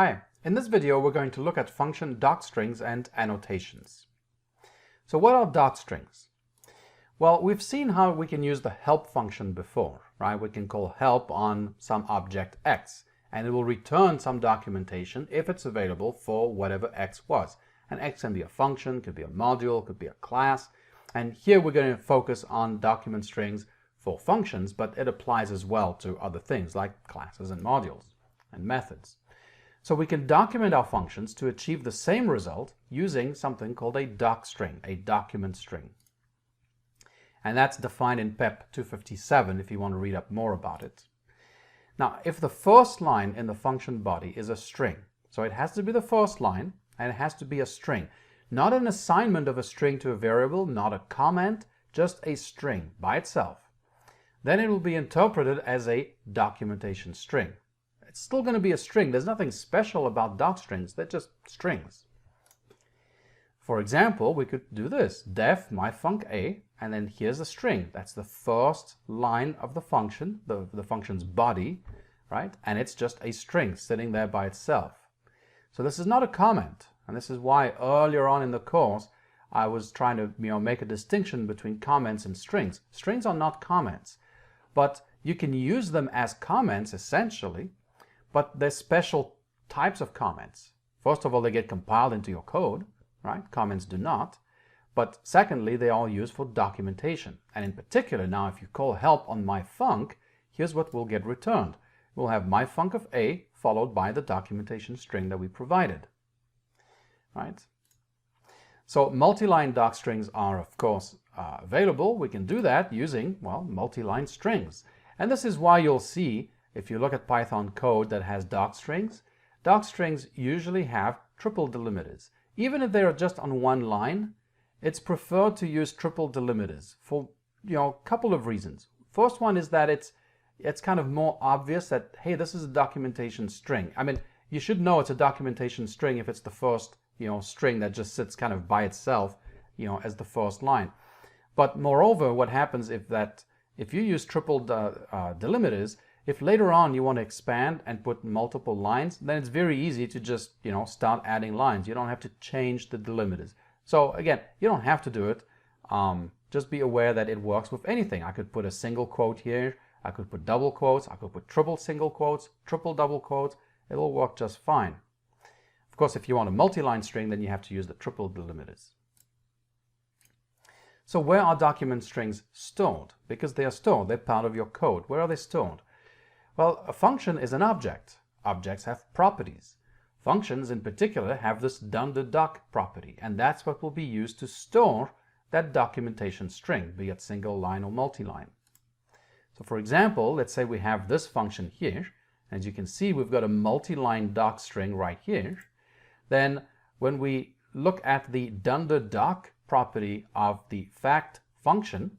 Hi, in this video we're going to look at function docstrings and annotations. So what are docstrings? Well, we've seen how we can use the help function before, right? We can call help on some object X and it will return some documentation if it's available for whatever X was. And X can be a function, could be a module, could be a class. And here we're going to focus on document strings for functions, but it applies as well to other things like classes and modules and methods. So we can document our functions to achieve the same result using something called a docstring, a document string. And that's defined in PEP 257 if you want to read up more about it. Now, if the first line in the function body is a string, so it has to be the first line and it has to be a string, not an assignment of a string to a variable, not a comment, just a string by itself, then it will be interpreted as a documentation string. It's still going to be a string. There's nothing special about docstrings. They're just strings. For example, we could do this. Def myfunc a, and then here's a string. That's the first line of the function, the function's body, right? And it's just a string sitting there by itself. So this is not a comment. And this is why earlier on in the course, I was trying to make a distinction between comments and strings. Strings are not comments, but you can use them as comments essentially. But there's special types of comments. First of all, they get compiled into your code, right? Comments do not. But secondly, they are used for documentation. And in particular, now if you call help on myfunc, here's what will get returned. We'll have myfunc of A followed by the documentation string that we provided, right? So multi-line docstrings are, of course, available. We can do that using, well, multi-line strings. And this is why you'll see if you look at Python code that has docstrings, docstrings usually have triple delimiters. Even if they are just on one line, it's preferred to use triple delimiters for a couple of reasons. First one is that it's kind of more obvious that, hey, this is a documentation string. I mean, you should know it's a documentation string if it's the first string that just sits kind of by itself, as the first line. But moreover, what happens if you use triple delimiters, if later on you want to expand and put multiple lines, then it's very easy to just, start adding lines. You don't have to change the delimiters. So again, you don't have to do it. Just be aware that it works with anything. I could put a single quote here. I could put double quotes. I could put triple single quotes, triple double quotes. It'll work just fine. Of course, if you want a multi-line string, then you have to use the triple delimiters. So where are document strings stored? Because they are stored. They're part of your code. Where are they stored? Well, a function is an object. Objects have properties. Functions in particular have this done-to-doc property, and that's what will be used to store that documentation string, be it single line or multi-line. So for example, let's say we have this function here. As you can see, we've got a multi-line doc string right here. Then when we look at the done-to-doc property of the fact function,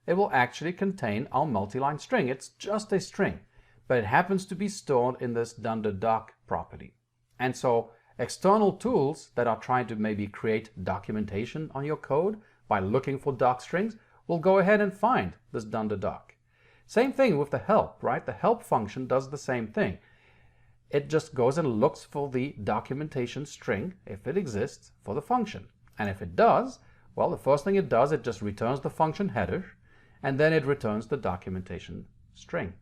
it will actually contain our multi-line string. It's just a string, but it happens to be stored in this done-to-doc property. And so external tools that are trying to maybe create documentation on your code by looking for docstrings will go ahead and find this done-to-doc. Same thing with the help, right? The help function does the same thing. It just goes and looks for the documentation string, if it exists, for the function. And if it does, well, the first thing it does, it just returns the function header, and then it returns the documentation string.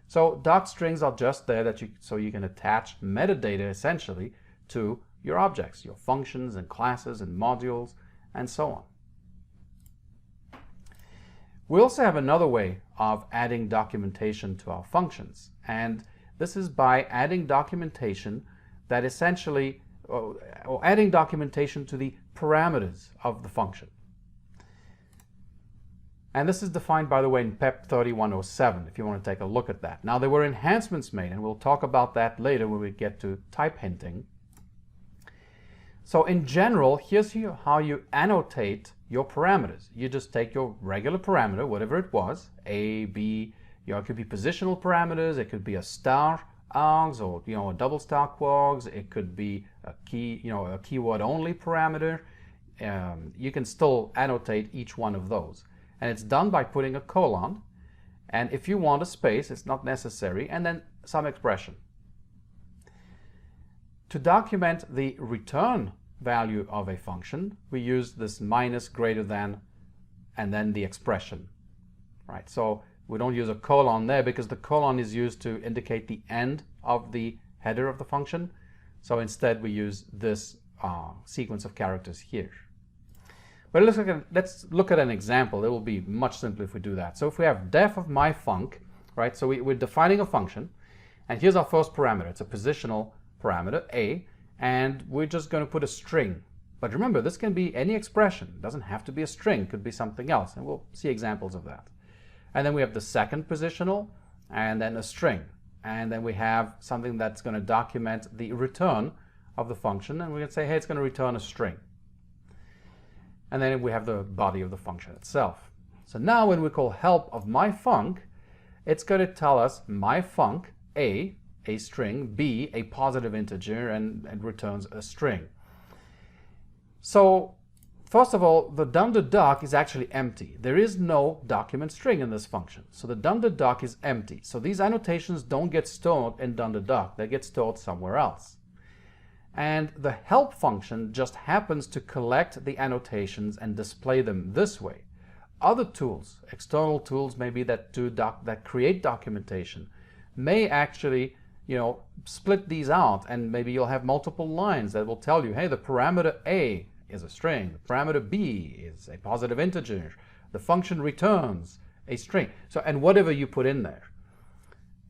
So docstrings are just there so you can attach metadata essentially to your objects, your functions and classes and modules and so on. We also have another way of adding documentation to our functions, and this is by adding documentation that essentially, or adding documentation to the parameters of the function. And this is defined, by the way, in PEP 3107, if you want to take a look at that. Now, there were enhancements made, and we'll talk about that later when we get to type hinting. So in general, here's how you annotate your parameters. You just take your regular parameter, whatever it was, A, B, it could be positional parameters, it could be a star args or a double star quarks, it could be a key, a keyword only parameter. You can still annotate each one of those. And it's done by putting a colon, and if you want a space, it's not necessary, and then some expression. To document the return value of a function, we use this minus, greater than, and then the expression, right? So we don't use a colon there because the colon is used to indicate the end of the header of the function. So instead we use this sequence of characters here. But let's look at an example. It will be much simpler if we do that. So if we have def of my func, right? So we're defining a function, and here's our first parameter. It's a positional parameter, a, and we're just going to put a string. But remember, this can be any expression. It doesn't have to be a string. It could be something else, and we'll see examples of that. And then we have the second positional, and then a string. And then we have something that's going to document the return of the function, and we can say, hey, it's going to return a string. And then we have the body of the function itself. So now when we call help of my func, it's going to tell us my func, a string, b, a positive integer, and returns a string. So first of all, the $doc is actually empty. There is no document string in this function. So the $doc is empty. So these annotations don't get stored in $doc. They get stored somewhere else. And the help function just happens to collect the annotations and display them this way. Other tools, external tools maybe that create documentation, may actually, split these out, and maybe you'll have multiple lines that will tell you, hey, the parameter a is a string, the parameter b is a positive integer, the function returns a string. So, and whatever you put in there.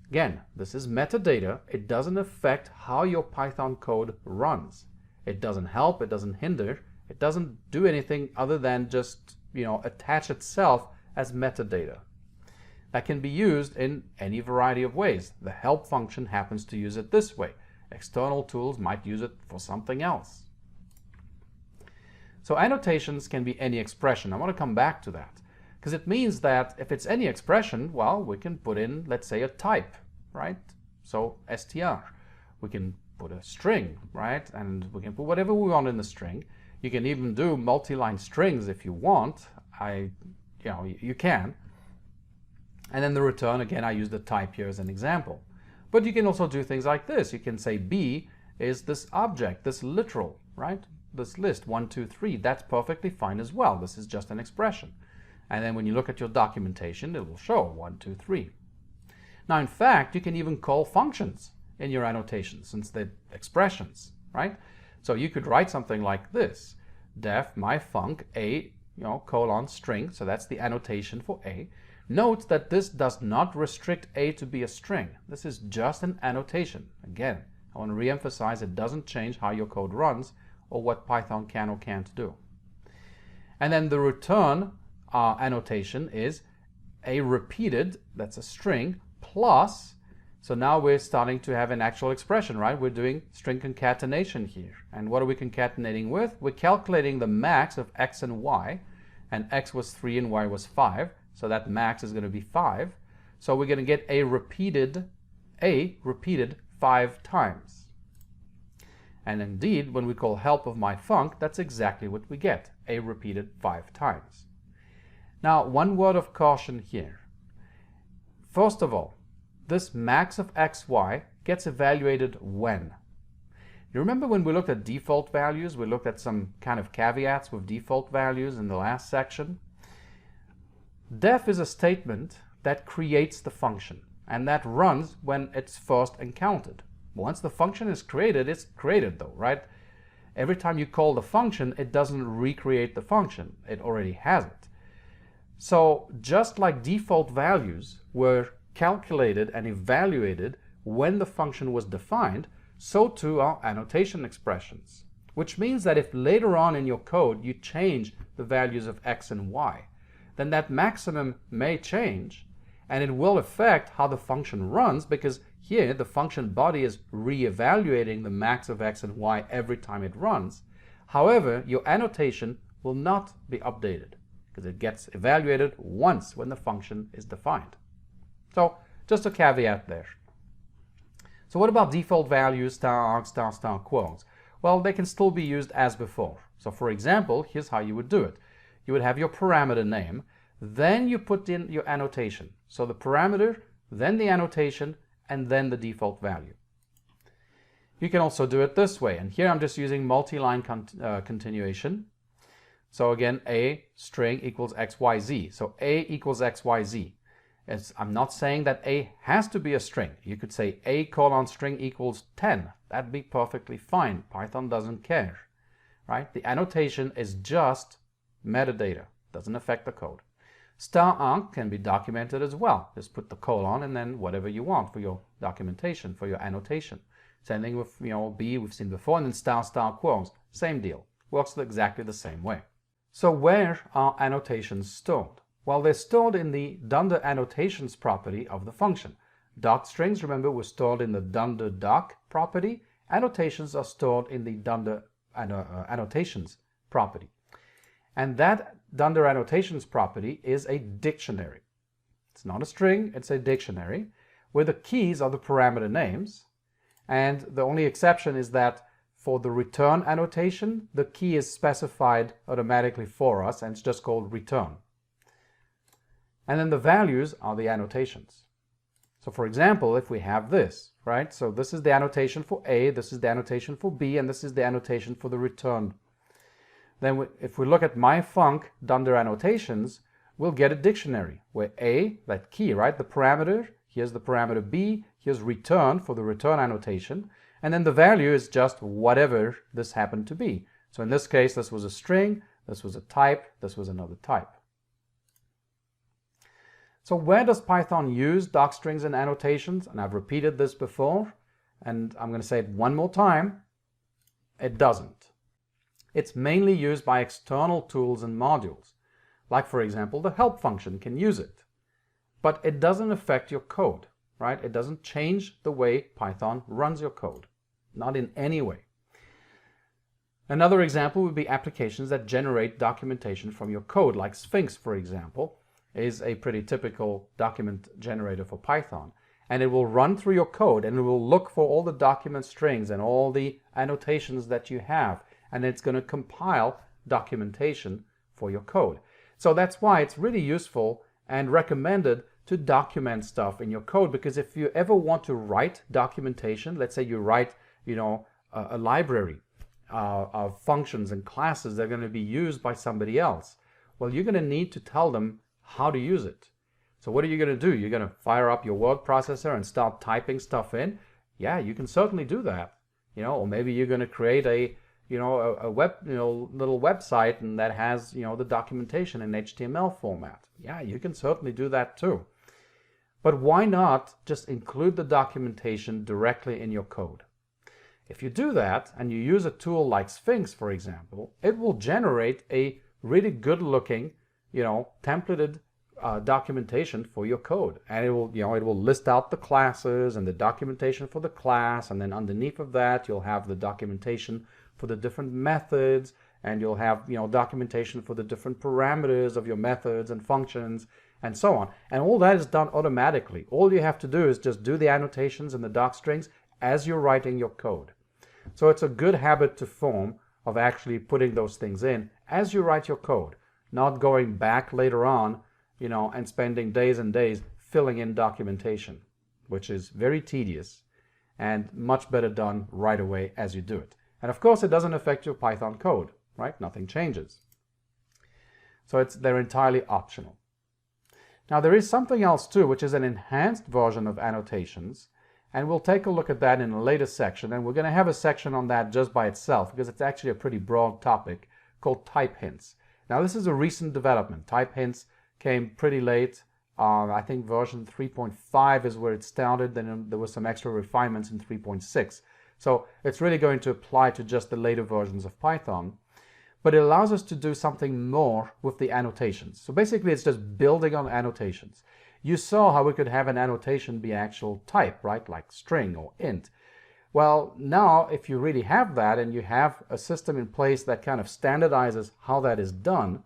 Again, this is metadata. It doesn't affect how your Python code runs. It doesn't help, it doesn't hinder, it doesn't do anything other than just, attach itself as metadata. That can be used in any variety of ways. The help function happens to use it this way. External tools might use it for something else. So annotations can be any expression. I want to come back to that, because it means that if it's any expression, well, we can put in, let's say, a type, right? So str. We can put a string, right? And we can put whatever we want in the string. You can even do multi-line strings if you want. You can. And then the return, again, I use the type here as an example. But you can also do things like this. You can say b is this object, this literal, right? This list, 1, 2, 3. That's perfectly fine as well. This is just an expression. And then when you look at your documentation, it will show 1, 2, 3. Now, in fact, you can even call functions in your annotations since they're expressions, right? So you could write something like this: def my func a, colon string. So that's the annotation for a. Note that this does not restrict a to be a string. This is just an annotation. Again, I want to re-emphasize it doesn't change how your code runs or what Python can or can't do. And then the return annotation is a repeated, that's a string, plus, so now we're starting to have an actual expression, right? We're doing string concatenation here. And what are we concatenating with? We're calculating the max of x and y, and x was 3 and y was 5, so that max is going to be 5. So we're going to get a repeated 5 times. And indeed, when we call help of my func, that's exactly what we get, a repeated 5 times. Now, one word of caution here. First of all, this max of xy gets evaluated when? You remember when we looked at default values, we looked at some kind of caveats with default values in the last section? Def is a statement that creates the function, and that runs when it's first encountered. Once the function is created, it's created though, right? Every time you call the function, it doesn't recreate the function. It already has it. So just like default values were calculated and evaluated when the function was defined, so too are annotation expressions. Which means that if later on in your code you change the values of x and y, then that maximum may change, and it will affect how the function runs, because here the function body is re-evaluating the max of x and y every time it runs. However, your annotation will not be updated, because it gets evaluated once when the function is defined. So just a caveat there. So what about default values, star, quotes? Well, they can still be used as before. So for example, here's how you would do it. You would have your parameter name, then you put in your annotation. So the parameter, then the annotation, and then the default value. You can also do it this way, and here I'm just using multi-line continuation. So again, a string equals xyz. So a equals xyz. I'm not saying that a has to be a string. You could say a colon string equals 10. That'd be perfectly fine. Python doesn't care, right? The annotation is just metadata. Doesn't affect the code. Star arc can be documented as well. Just put the colon and then whatever you want for your documentation, for your annotation. Same thing with, B we've seen before, and then star quotes. Same deal. Works exactly the same way. So where are annotations stored? Well, they're stored in the dunder annotations property of the function. Docstrings, remember, were stored in the dunder doc property. Annotations are stored in the dunder annotations property. And that dunder annotations property is a dictionary. It's not a string, it's a dictionary, where the keys are the parameter names. And the only exception is that for the return annotation, the key is specified automatically for us, and it's just called return. And then the values are the annotations. So for example, if we have this, right? So this is the annotation for A, this is the annotation for B, and this is the annotation for the return. Then if we look at myfunc dunder annotations, we'll get a dictionary where A, that key, right? The parameter, here's the parameter B, here's return for the return annotation, and then the value is just whatever this happened to be. So in this case, this was a string, this was a type, this was another type. So where does Python use docstrings and annotations? And I've repeated this before, and I'm going to say it one more time. It doesn't. It's mainly used by external tools and modules. Like, for example, the help function can use it. But it doesn't affect your code, right? It doesn't change the way Python runs your code. Not in any way. Another example would be applications that generate documentation from your code, like Sphinx, for example, is a pretty typical document generator for Python. And it will run through your code and it will look for all the document strings and all the annotations that you have. And it's going to compile documentation for your code. So that's why it's really useful and recommended to document stuff in your code, because if you ever want to write documentation, let's say you write, a library of functions and classes that are going to be used by somebody else, well, you're going to need to tell them how to use it. So what are you going to do? You're going to fire up your word processor and start typing stuff in? Yeah, you can certainly do that. Or maybe you're going to create a web, little website, and that has, the documentation in HTML format. Yeah, you can certainly do that too. But why not just include the documentation directly in your code? If you do that, and you use a tool like Sphinx, for example, it will generate a really good looking, templated documentation for your code. And it will list out the classes and the documentation for the class, and then underneath of that, you'll have the documentation for the different methods, and you'll have documentation for the different parameters of your methods and functions and so on. And all that is done automatically. All you have to do is just do the annotations and the docstrings as you're writing your code. So it's a good habit to form of actually putting those things in as you write your code, not going back later on, and spending days and days filling in documentation, which is very tedious and much better done right away as you do it. And of course, it doesn't affect your Python code, right? Nothing changes. So they're entirely optional. Now, there is something else too, which is an enhanced version of annotations. And we'll take a look at that in a later section. And we're going to have a section on that just by itself, because it's actually a pretty broad topic, called type hints. Now, this is a recent development. Type hints came pretty late. I think version 3.5 is where it started. Then there was some extra refinements in 3.6. So it's really going to apply to just the later versions of Python. But it allows us to do something more with the annotations. So basically, it's just building on annotations. You saw how we could have an annotation be actual type, right? Like string or int. Well, now if you really have that and you have a system in place that kind of standardizes how that is done,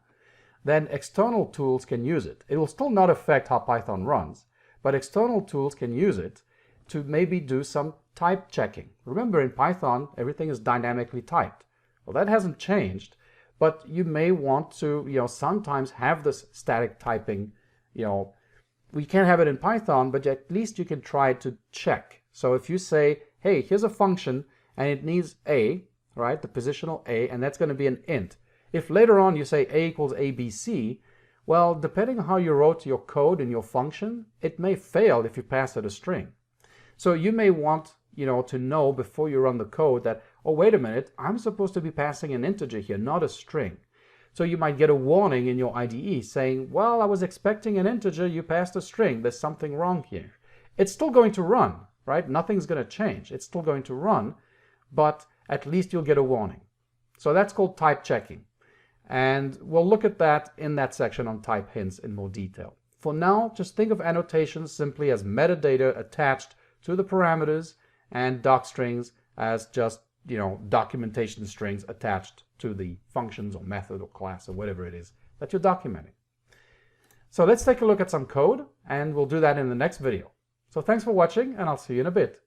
then external tools can use it. It will still not affect how Python runs, but external tools can use it to maybe do some type checking. Remember, in Python, everything is dynamically typed. Well, that hasn't changed, but you may want to, sometimes have this static typing, we can't have it in Python, but at least you can try to check. So if you say, hey, here's a function, and it needs a, right, the positional a, and that's going to be an int. If later on you say a equals abc, well, depending on how you wrote your code in your function, it may fail if you pass it a string. So you may want, to know before you run the code that, oh, wait a minute, I'm supposed to be passing an integer here, not a string. So you might get a warning in your IDE saying, well, I was expecting an integer, you passed a string, there's something wrong here. It's still going to run, right? Nothing's going to change. It's still going to run, but at least you'll get a warning. So that's called type checking. And we'll look at that in that section on type hints in more detail. For now, just think of annotations simply as metadata attached to the parameters and docstrings as just, documentation strings attached to the functions or method or class or whatever it is that you're documenting. So let's take a look at some code, and we'll do that in the next video. So thanks for watching, and I'll see you in a bit.